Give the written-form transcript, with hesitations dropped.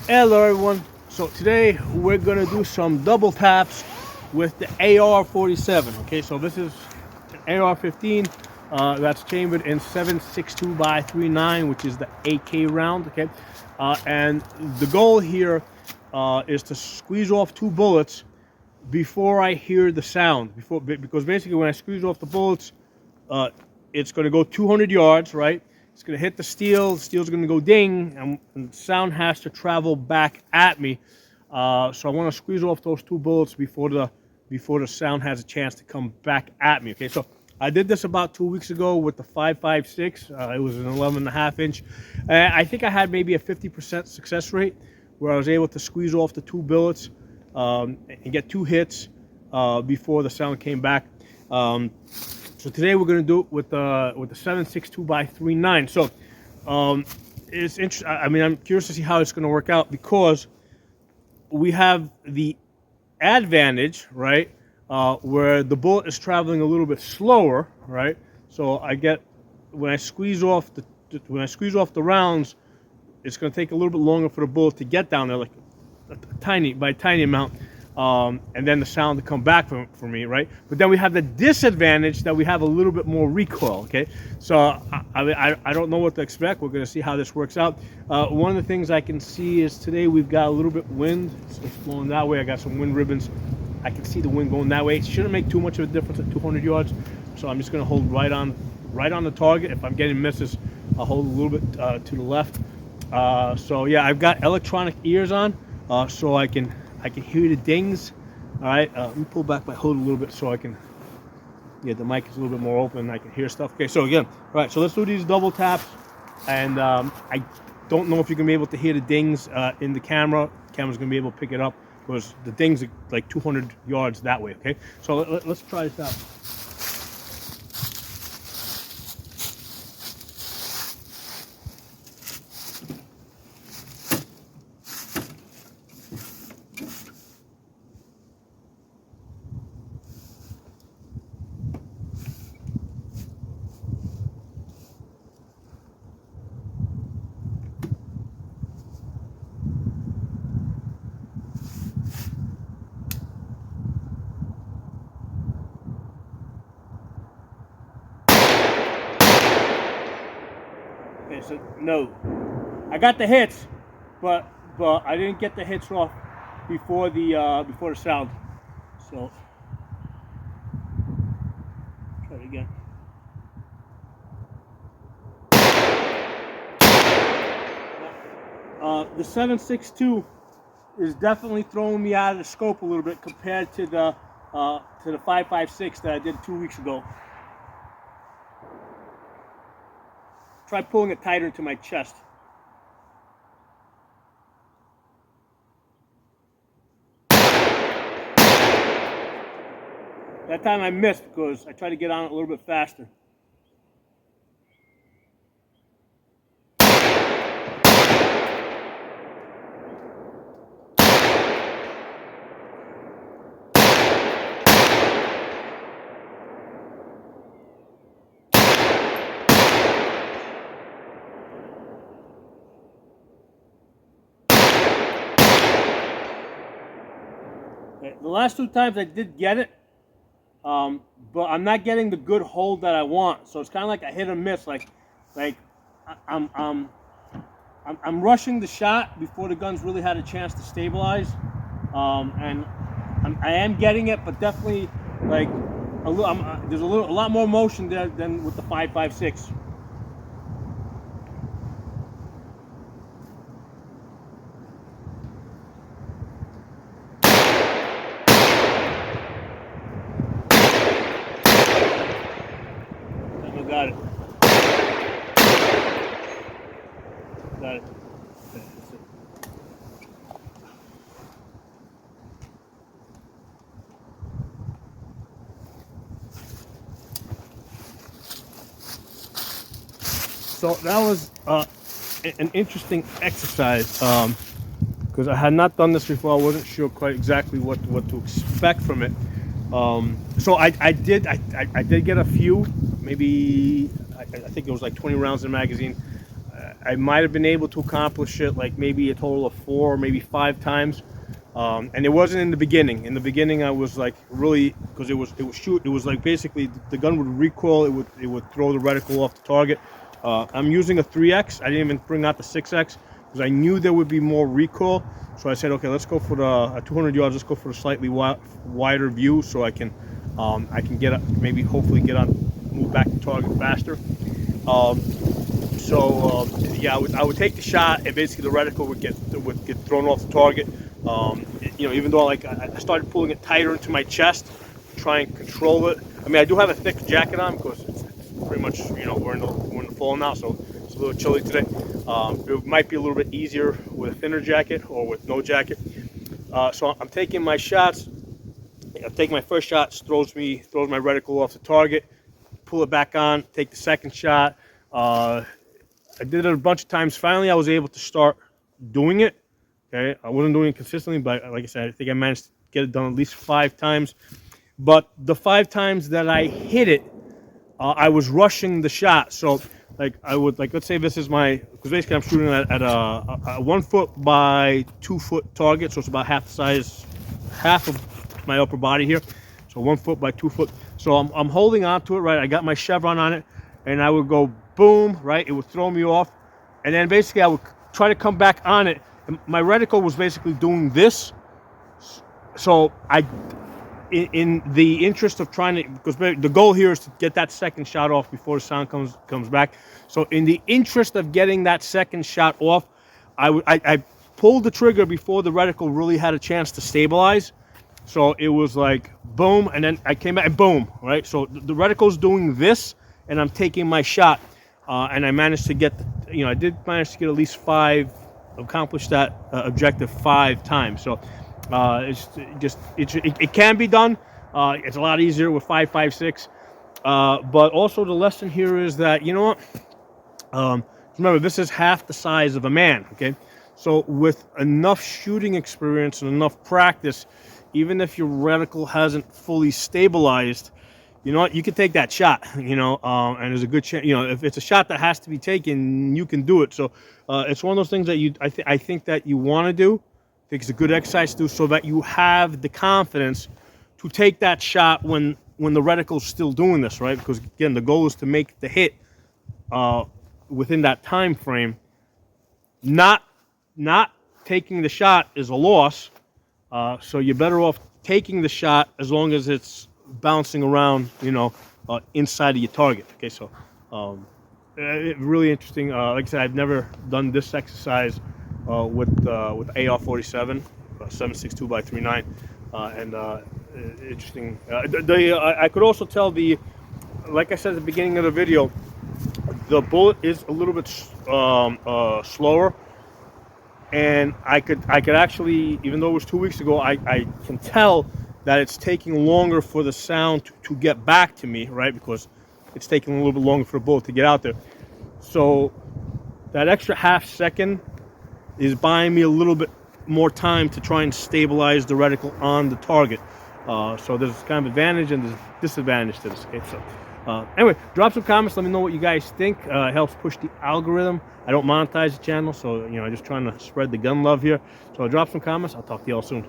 Hello everyone. So today we're gonna do some double taps with the AR-47. Okay, so this is an AR-15 that's chambered in 7.62 by 3.9, which is the AK round. Okay, and the goal here is to squeeze off 2 bullets before I hear the sound. Because basically when I squeeze off the bullets, it's going to go 200 yards, right? It's going to hit the steel's going to go ding, and the sound has to travel back at me. So I want to squeeze off those 2 bullets before the sound has a chance to come back at me. Okay, so I did this about 2 weeks ago with the 5.56. It was an 11.5 inch. I think I had maybe a 50% success rate where I was able to squeeze off the 2 bullets and get 2 hits before the sound came back. So today we're going to do it with the 7.62 by 3.9. So it's interesting. I mean, I'm curious to see how it's going to work out because we have the advantage, right, where the bullet is traveling a little bit slower, right? So I get when I squeeze off the rounds, it's going to take a little bit longer for the bullet to get down there, like a tiny amount. And then the sound to come back for me, right? But then we have the disadvantage that we have a little bit more recoil, okay? So I don't know what to expect. We're going to see how this works out. One of the things I can see is today we've got a little bit wind. It's blowing that way. I got some wind ribbons. I can see the wind going that way. It shouldn't make too much of a difference at 200 yards. So I'm just going to hold right on the target. If I'm getting misses, I'll hold a little bit to the left. So yeah, I've got electronic ears on, so I can hear the dings. All right, let me pull back my hood a little bit so I can, yeah, the mic is a little bit more open and I can hear stuff. Okay, so again, all right, so let's do these double taps. And I don't know if you're gonna be able to hear the dings in the camera. The camera's gonna be able to pick it up because the dings are like 200 yards that way, okay? So let's try this out. Okay, so no, I got the hits, but I didn't get the hits off before the sound. So try it again. The 7.62 is definitely throwing me out of the scope a little bit compared to the 5.56 that I did 2 weeks ago. Try pulling it tighter into my chest. That time I missed because I tried to get on it a little bit faster. The last 2 times I did get it, but I'm not getting the good hold that I want. So it's kind of like a hit or miss. Like I'm rushing the shot before the gun's really had a chance to stabilize, and I am getting it, but definitely like there's a lot more motion there than with the 5.56. Got it. Got it. Okay, that's it. So that was an interesting exercise because I had not done this before. I wasn't sure quite exactly what to expect from it. So I did get a few, maybe I think it was like 20 rounds in the magazine. I might have been able to accomplish it like maybe a total of 4 or maybe 5 times. And it wasn't in the beginning. In the beginning, I was like really, because it was like basically the gun would recoil, it would throw the reticle off the target. I'm using a 3X. I didn't even bring out the 6X because I knew there would be more recoil. So I said, okay, let's go for the 200 yards. Let's go for a slightly wider view so I can get up, maybe hopefully move back to target faster. Yeah, I would take the shot, and basically the reticle would get thrown off the target. You know, even though like I started pulling it tighter into my chest to try and control it. I mean, I do have a thick jacket on because it's pretty much, you know, we're in the fall now, so it's a little chilly today. It might be a little bit easier with a thinner jacket or with no jacket. So I'm taking my shots. I'm taking my first shot, throws my reticle off the target. Pull it back on, take the second shot. I did it a bunch of times. Finally, I was able to start doing it. Okay, I wasn't doing it consistently, but like I said, I think I managed to get it done at least 5 times. But the 5 times that I hit it, I was rushing the shot. So, like I would, like let's say this is because basically I'm shooting at a 1 foot by 2 foot target, so it's about half of my upper body here. So 1 foot by 2 foot. So I'm holding on to it, right? I got my chevron on it, and I would go boom, right? It would throw me off, and then basically I would try to come back on it. My reticle was basically doing this, so in the interest of trying to, because the goal here is to get that second shot off before the sound comes back. So in the interest of getting that second shot off, I pulled the trigger before the reticle really had a chance to stabilize. So it was like boom, and then I came back and boom, right? So the reticle's doing this, and I'm taking my shot, and I managed to get, I did manage to get at least 5. Accomplish that objective 5 times. So it can be done. It's a lot easier with 5.56. But also the lesson here is that, you know what? Remember, this is half the size of a man. Okay, so with enough shooting experience and enough practice, even if your reticle hasn't fully stabilized, you know what, you can take that shot, and there's a good chance, if it's a shot that has to be taken, you can do it. So it's one of those things that I think that you want to do. I think it's a good exercise to do so that you have the confidence to take that shot when the reticle's still doing this, right? Because again, the goal is to make the hit within that time frame. Not taking the shot is a loss, so you're better off taking the shot as long as it's bouncing around, inside of your target. Okay, so really interesting. Like I said, I've never done this exercise with AR-47, 7.62 x 3.9, and interesting. I could also tell like I said at the beginning of the video, the bullet is a little bit slower, and I could actually, even though it was 2 weeks ago, I can tell that it's taking longer for the sound to get back to me, right? Because it's taking a little bit longer for the bullet to get out there. So that extra half second is buying me a little bit more time to try and stabilize the reticle on the target. So there's kind of advantage and there's disadvantage to this. Okay, so anyway, drop some comments. Let me know what you guys think. It helps push the algorithm. I don't monetize the channel, so I'm just trying to spread the gun love here. So drop some comments. I'll talk to you all soon.